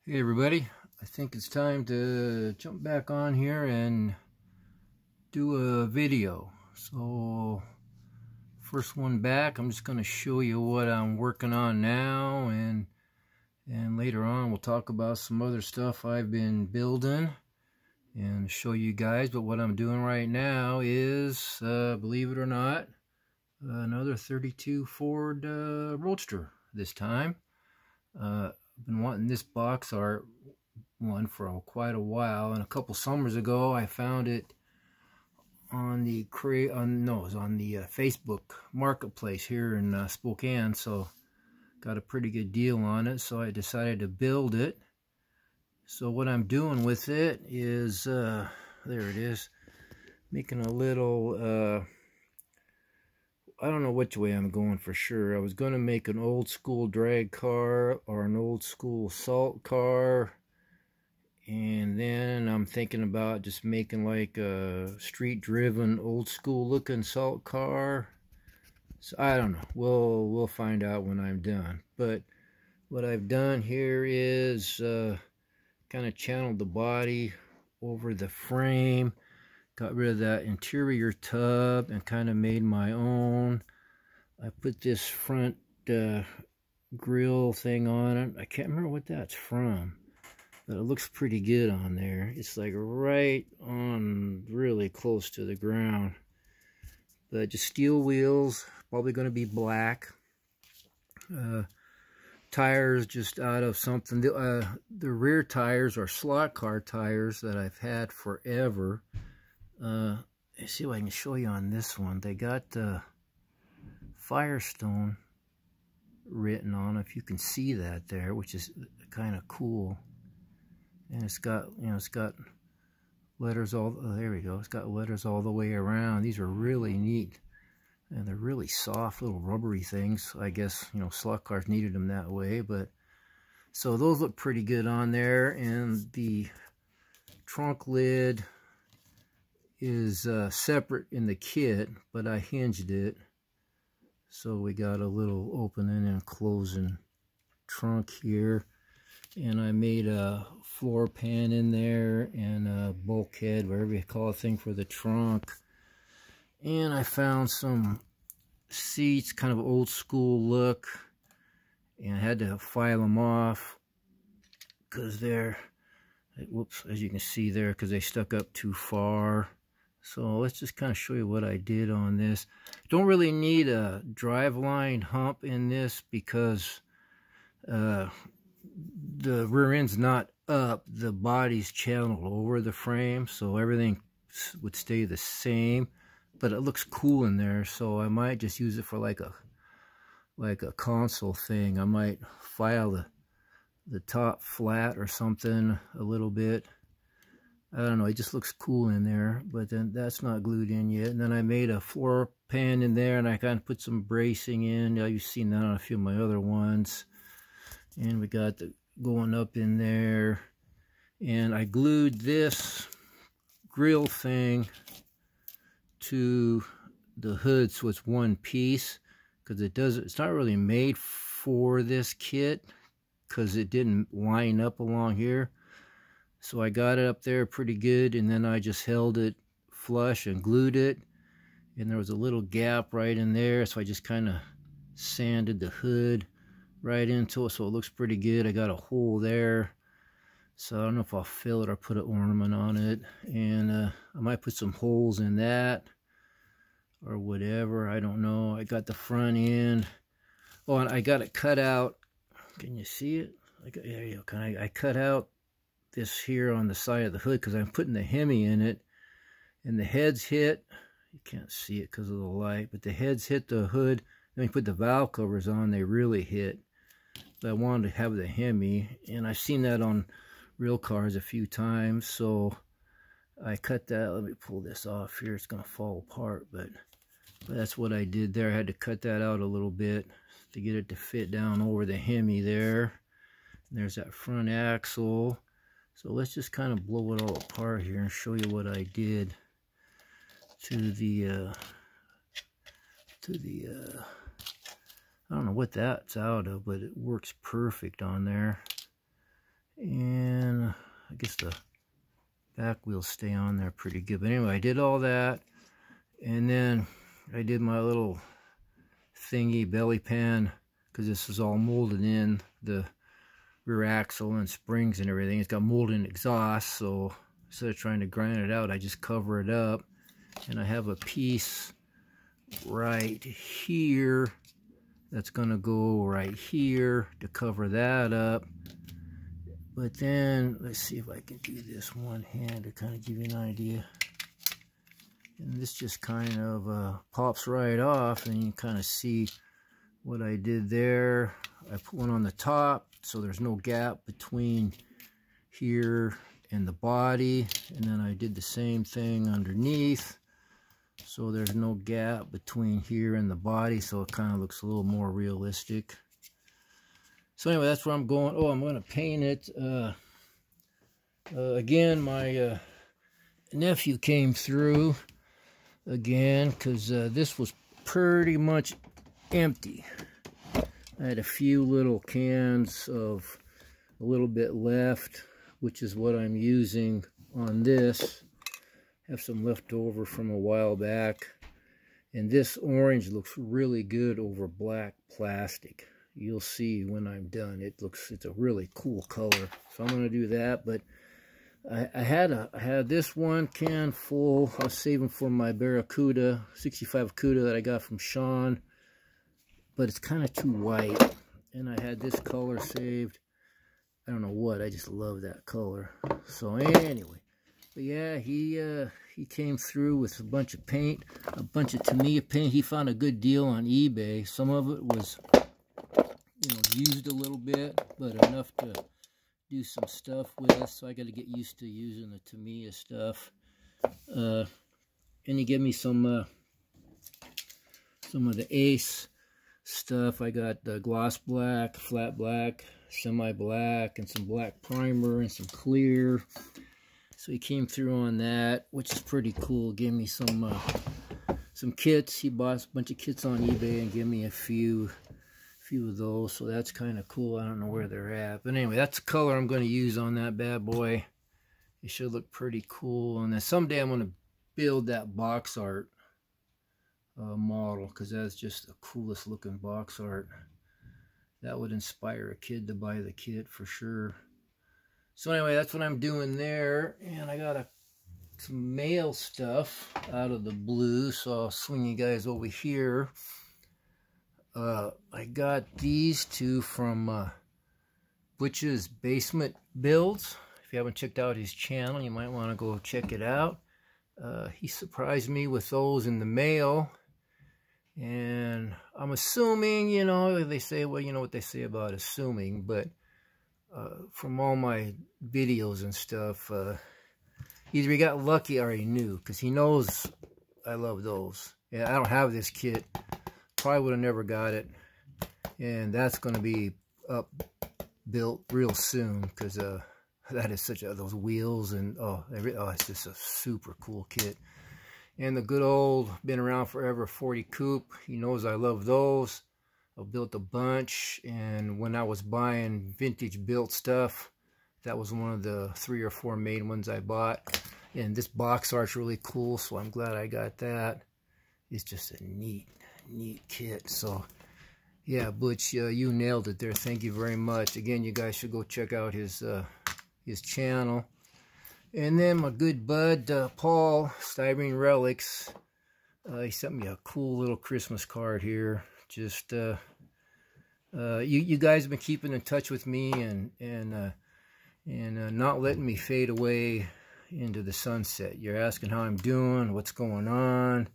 Hey everybody, I think it's time to jump back on here and do a video. So first one back, I'm just going to show you what I'm working on now, and later on we'll talk about some other stuff I've been building and show you guys. But what I'm doing right now is, believe it or not, another 32 Ford Roadster this time. I've been wanting this box art one for quite a while, and a couple summers ago I found it on the Facebook marketplace here in Spokane, so got a pretty good deal on it, so I decided to build it. So what I'm doing with it is there it is, making a little I don't know which way I'm going for sure. I was going to make an old school drag car or an old school salt car, and then I'm thinking about just making like a street driven old school looking salt car. So I don't know, we'll find out when I'm done. But what I've done here is kind of channeled the body over the frame, got rid of that interior tub and kind of made my own. I put this front grill thing on it. I can't remember what that's from, but it looks pretty good on there. It's like right on, really close to the ground. But just steel wheels, probably going to be black. Tires just out of something. The rear tires are slot car tires that I've had forever. Let's see if I can show you on this one. They got Firestone written on, if you can see that there, which is kind of cool. And it's got, it's got letters all, there we go, it's got letters all the way around. These are really neat, and they're really soft little rubbery things. I guess, slot cars needed them that way. But so those look pretty good on there. And the trunk lid is separate in the kit, but I hinged it, so we got a little opening and closing trunk here. And I made a floor pan in there and a bulkhead, whatever you call a thing, for the trunk. And I found some seats, kind of old school look, and I had to file them off because they're, whoops, as you can see there, because they stuck up too far. So let's just kind of show you what I did on this. Don't really need a driveline hump in this because the rear end's not up, the body's channeled over the frame, so everything would stay the same. But it looks cool in there, so I might just use it for like a console thing. I might file the top flat or something a little bit. I don't know, it just looks cool in there. But then that's not glued in yet. And then I made a floor pan in there, and I kind of put some bracing in. You've seen that on a few of my other ones. And we got the going up in there. And I glued this grill thing to the hood so it's one piece, because it's not really made for this kit because it didn't line up along here. So I got it up there pretty good, and then I just held it flush and glued it, and there was a little gap right in there, so I just kind of sanded the hood right into it, so it looks pretty good. I got a hole there, so I don't know if I'll fill it or put an ornament on it. And I might put some holes in that or whatever, I don't know. I got the front end, oh, and I got it cut out. Can you see it? There you go. I cut out this here on the side of the hood because I'm putting the Hemi in it, and the heads hit, you can't see it because of the light, but the heads hit the hood. Then you put the valve covers on, they really hit. But I wanted to have the Hemi, and I've seen that on real cars a few times, so I cut that. Let me pull this off here, it's going to fall apart, but that's what I did there. I had to cut that out a little bit to get it to fit down over the Hemi there. And there's that front axle. So let's just kind of blow it all apart here and show you what I did to the I don't know what that's out of, but it works perfect on there. And I guess the back wheels stay on there pretty good. But anyway, I did all that. And then I did my little thingy belly pan, because this is all molded in, the rear axle and springs and everything. It's got molded in exhaust, so instead of trying to grind it out, I just cover it up. And I have a piece right here that's gonna go right here to cover that up. But then let's see if I can do this one hand to kind of give you an idea. And this just kind of pops right off, and you can kind of see what I did there. I put one on the top so there's no gap between here and the body, and then I did the same thing underneath so there's no gap between here and the body, so it kind of looks a little more realistic. So anyway, that's where I'm going. Oh, I'm going to paint it. Again, my nephew came through again, because this was pretty much empty. I had a few little cans of a little bit left, which is what I'm using on this. Have some left over from a while back. And this orange looks really good over black plastic. You'll see when I'm done. It's a really cool color. So I'm going to do that. But I had this one can full. I was saving for my Barracuda 65 Cuda that I got from Sean, but it's kind of too white. And I had this color saved. I don't know what. I just love that color. So anyway, but yeah, he came through with a bunch of paint, a bunch of Tamiya paint. He found a good deal on eBay. Some of it was, used a little bit, but enough to do some stuff with. So I got to get used to using the Tamiya stuff. And he gave me some of the Ace stuff. I got the gloss black, flat black, semi-black, and some black primer and some clear. So he came through on that, which is pretty cool. Gave me some kits. He bought a bunch of kits on eBay and gave me a few of those. So that's kind of cool. I don't know where they're at, but anyway, that's the color I'm going to use on that bad boy. It should look pretty cool. And then someday I'm going to build that box art model, because that's just the coolest looking box art. That would inspire a kid to buy the kit for sure. So anyway, that's what I'm doing there. And I got some mail stuff out of the blue, so I'll swing you guys over here. I got these two from Butch's Basement Builds. If you haven't checked out his channel, you might want to go check it out. He surprised me with those in the mail. And I'm assuming, they say, well, you know what they say about assuming, but from all my videos and stuff, either he got lucky or he knew, because he knows I love those. Yeah, I don't have this kit. Probably would have never got it. And that's going to be built real soon, because that is such those wheels and it's just a super cool kit. And the good old, been around forever, 40 Coupe. He knows I love those. I've built a bunch, and when I was buying vintage built stuff, that was one of the 3 or 4 main ones I bought. And this box art's really cool, so I'm glad I got that. It's just a neat kit. So yeah, Butch, you nailed it there. Thank you very much. Again, you guys should go check out his channel. And then my good bud Paul, Styrene Relics, he sent me a cool little Christmas card here. Just you guys have been keeping in touch with me and not letting me fade away into the sunset. You're asking how I'm doing, what's going on,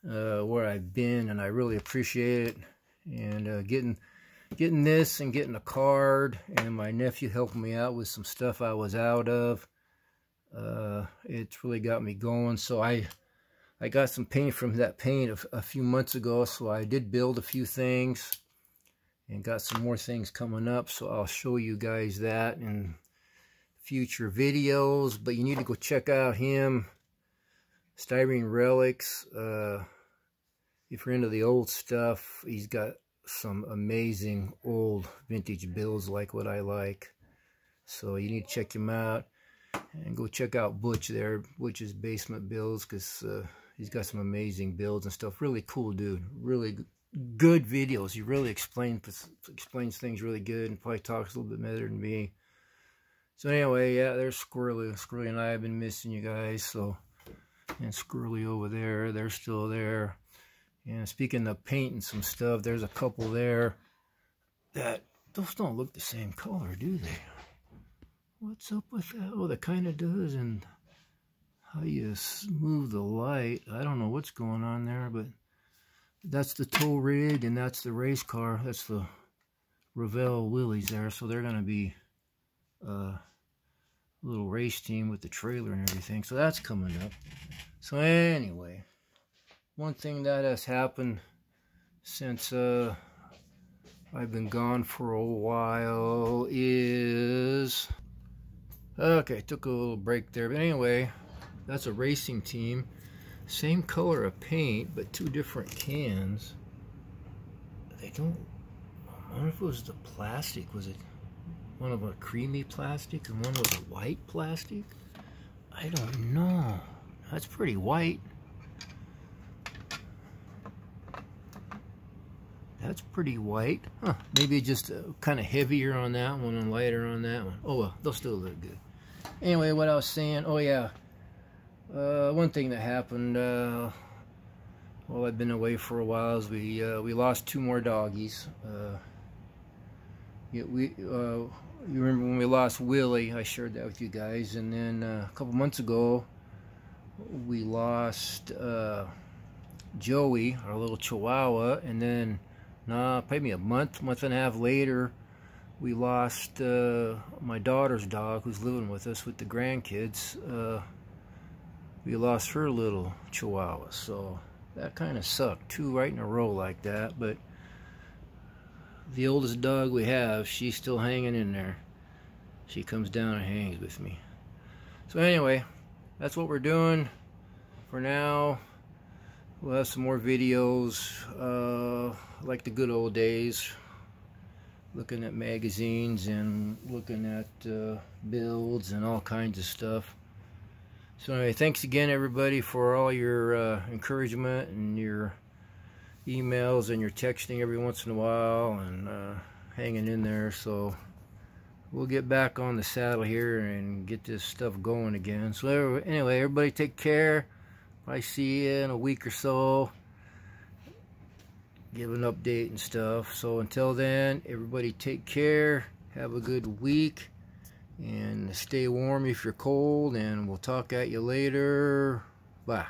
where I've been, and I really appreciate it. And getting this and getting a card, and my nephew helping me out with some stuff I was out of. It's really got me going. So I got some paint from that paint a few months ago, so I did build a few things and got some more things coming up, so I'll show you guys that in future videos. But you need to go check out him, Styrene Relics. If you're into the old stuff, he's got some amazing old vintage builds like what I like. So you need to check him out. And go check out Butch there, Butch's Basement Builds, because he's got some amazing builds and stuff. Really cool dude. Really good videos. He really explains things really good and probably talks a little bit better than me. So anyway, yeah, there's Squirrely. Squirrely and I have been missing you guys. So, and Squirrely over there, they're still there. And speaking of painting some stuff, there's a couple there that those don't look the same color, do they? What's up with that? Oh, that kind of does. And how you move the light, I don't know what's going on there, but that's the tow rig and that's the race car. That's the Revell Willys there. So they're going to be a little race team with the trailer and everything. So that's coming up. So anyway, one thing that has happened since I've been gone for a while is... Okay, took a little break there, but anyway, that's a racing team. Same color of paint, but two different cans. They don't... I wonder if it was the plastic. Was it one of a creamy plastic and one was a white plastic? I don't know. That's pretty white. That's pretty white. Huh, maybe just kind of heavier on that one and lighter on that one. Oh well, they'll still look good. Anyway, what I was saying, oh yeah, one thing that happened while I've been away for a while is we lost 2 more doggies. You remember when we lost Willie? I shared that with you guys, and then a couple months ago we lost Joey, our little Chihuahua, and then probably a month and a half later, we lost my daughter's dog who's living with us with the grandkids. We lost her little Chihuahua, so that kind of sucked. 2 right in a row like that, but the oldest dog we have, she's still hanging in there. She comes down and hangs with me. So anyway, that's what we're doing for now. We'll have some more videos like the good old days, looking at magazines and looking at builds and all kinds of stuff. So anyway, thanks again everybody for all your encouragement and your emails and your texting every once in a while and hanging in there. So we'll get back on the saddle here and get this stuff going again. So anyway, everybody take care. I see you in a week or so, give an update and stuff. So until then, everybody take care, have a good week, and stay warm if you're cold, and we'll talk at you later. Bye.